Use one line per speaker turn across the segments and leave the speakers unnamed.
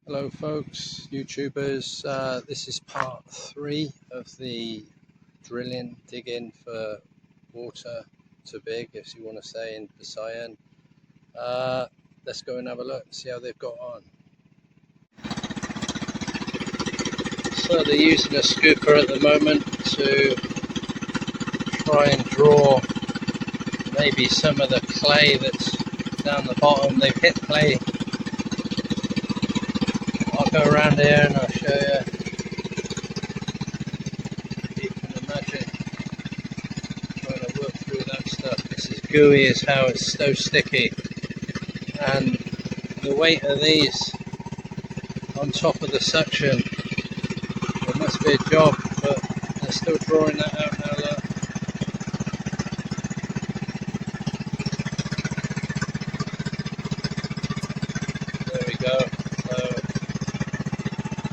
Hello folks, YouTubers, this is part 3 of the digging for water to big, if you want to say, in Visayan. Let's go and have a look and see how they've got on. So they're using a scooper at the moment to try and draw maybe some of the clay that's down the bottom. They've hit clay. I'll go around here and I'll show you. You can imagine trying to work through that stuff. This is gooey as how it's so sticky, and the weight of these on top of the suction, it must be a job, but they're still drawing that out now. Look. There we go. So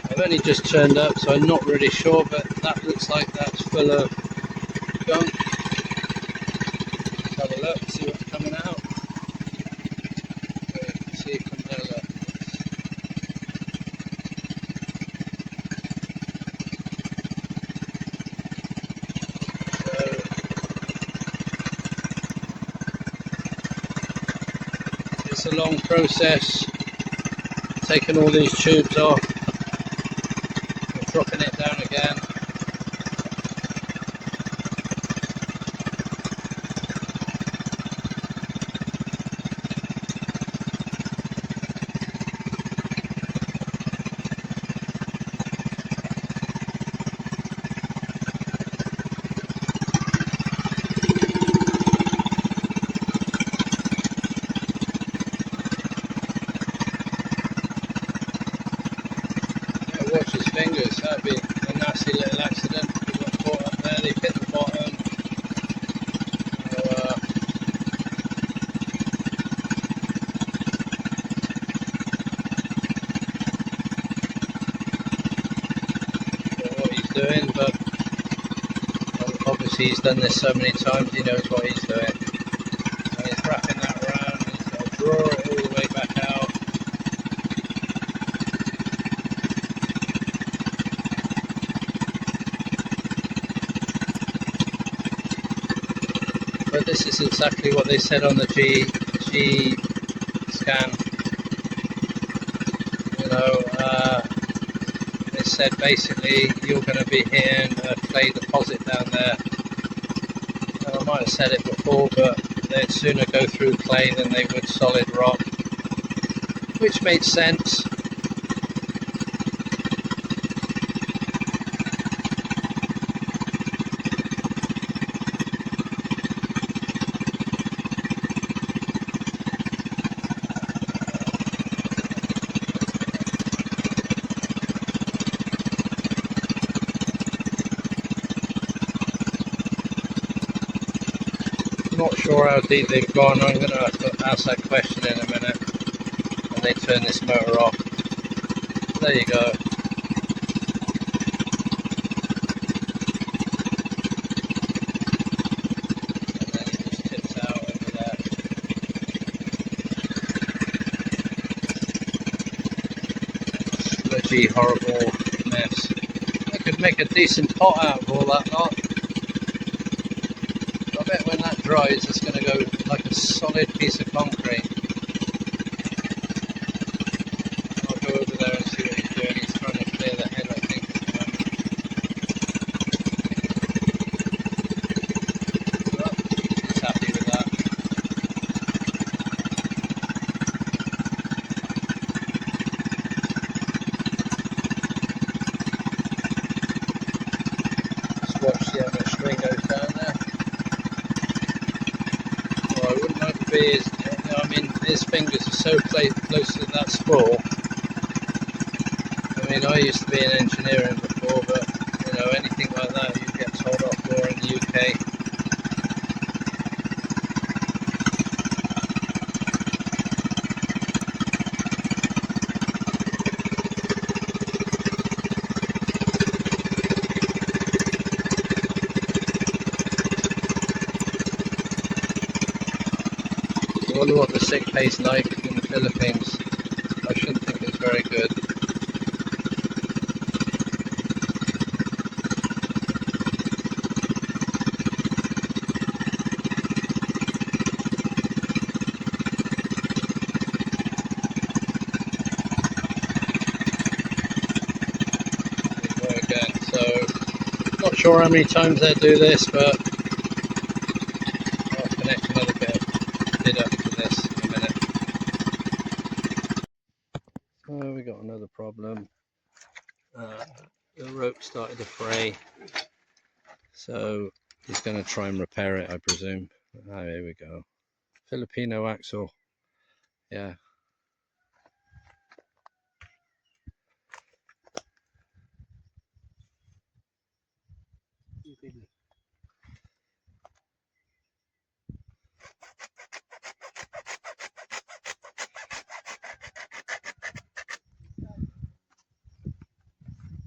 I've only just turned up, so I'm not really sure, but that looks like that's full of gunk. Let's have a look, see what's coming out. There you can see from there, look. So it's a long process, taking all these tubes off, dropping it down again. Watch his fingers, that'd be a nasty little accident. He got caught up there, they've hit the bottom. So, I don't know what he's doing, but obviously he's done this so many times, he knows what he's doing. And he's wrapping that around, he's got to draw it all the way back out. But this is exactly what they said on the G scan. You know, they said basically you're going to be hitting a clay deposit down there. And I might have said it before, but they'd sooner go through clay than they would solid rock, which made sense. Not sure how deep they've gone. I'm going to have to ask that question in a minute when they turn this motor off. There you go. And then it just tips out over there. Sludgy, horrible mess. I could make a decent pot out of all that lot. I bet when that dries, it's going to go like a solid piece of concrete. I'll go over there and see what he's doing. He's trying to clear the head, I think, at the moment. Well, he's happy with that. Just watch see how much string goes down there. I wouldn't like to be his, I mean, his fingers are so close to that spool. I mean, I used to be in engineering before, but, you know, anything like that you get told off for in the UK. I wonder what the sick pay's like in the Philippines. I shouldn't think it's very good. Not sure how many times they do this, but I'll connect another bit up to this in a minute. So we got another problem. The rope started to fray, so he's going to try and repair it, I presume. Oh, here we go. Filipino axle. Yeah.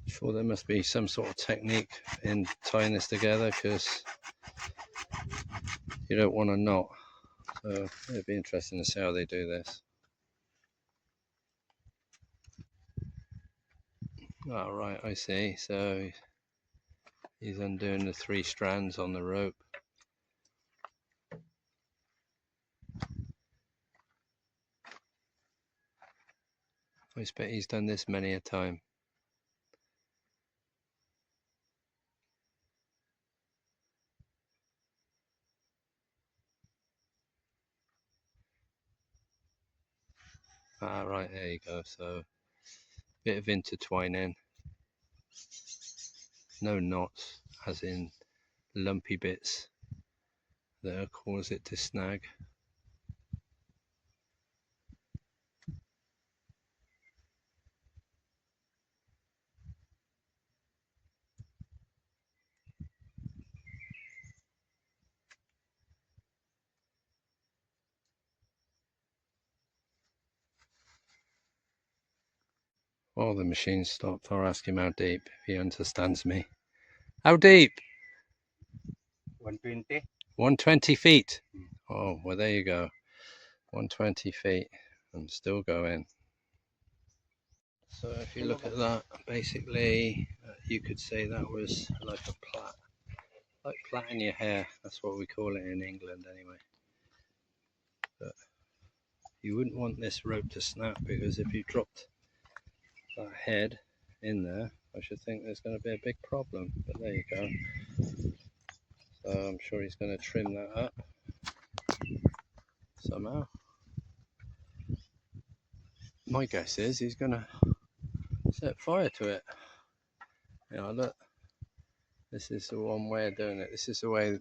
Sure, there must be some sort of technique in tying this together, because you don't want to knot. So it'd be interesting to see how they do this. Oh, right, I see. So he's undoing the 3 strands on the rope. I expect he's done this many a time. Ah, right, there you go. So bit of intertwining. No knots, as in lumpy bits that cause it to snag. Oh, the machine stopped. I'll ask him how deep, if he understands me. How deep?
120.
120 feet. Oh, well, there you go. 120 feet. I'm still going. So if you look at that, basically, you could say that was like a plait. Like plaiting your hair. That's what we call it in England anyway. But you wouldn't want this rope to snap, because if you dropped that head in there, I should think there's going to be a big problem. But there you go. So I'm sure he's going to trim that up somehow. My guess is he's going to set fire to it. Yeah, look. This is the one way of doing it. This is the way.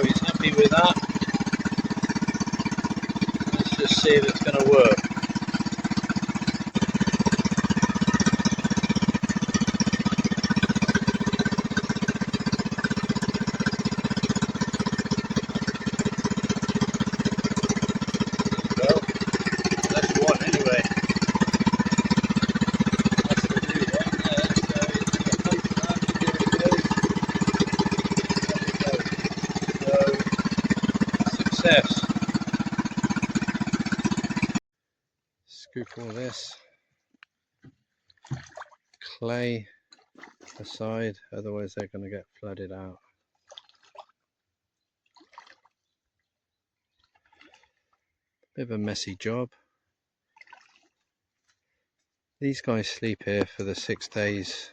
He's happy with that. Let's just see if it's going to work. Well, that's one anyway. That's the new one there. So it's going to pump that. There it goes. So success. Scoop all this clay aside, otherwise they're going to get flooded out. Bit of a messy job. These guys sleep here for the 6 days,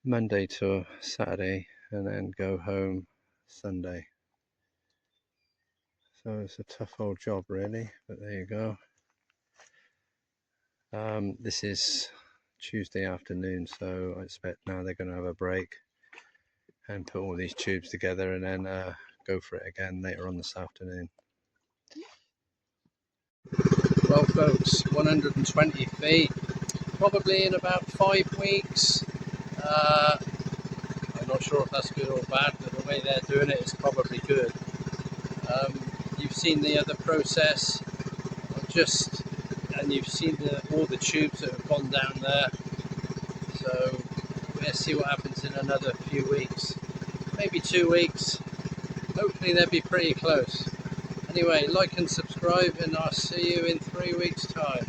Monday to Saturday, and then go home Sunday. So it's a tough old job really, but there you go. This is Tuesday afternoon, so I expect now they're going to have a break. and put all these tubes together, and then go for it again later on this afternoon. Well folks, 120 feet, probably in about 5 weeks. I'm not sure if that's good or bad, but the way they're doing it is probably good. You've seen the other process, and you've seen all the tubes that have gone down there. So we'll see what happens in another few weeks, maybe 2 weeks. Hopefully they'll be pretty close. Anyway, like and subscribe, and I'll see you in 3 weeks' time.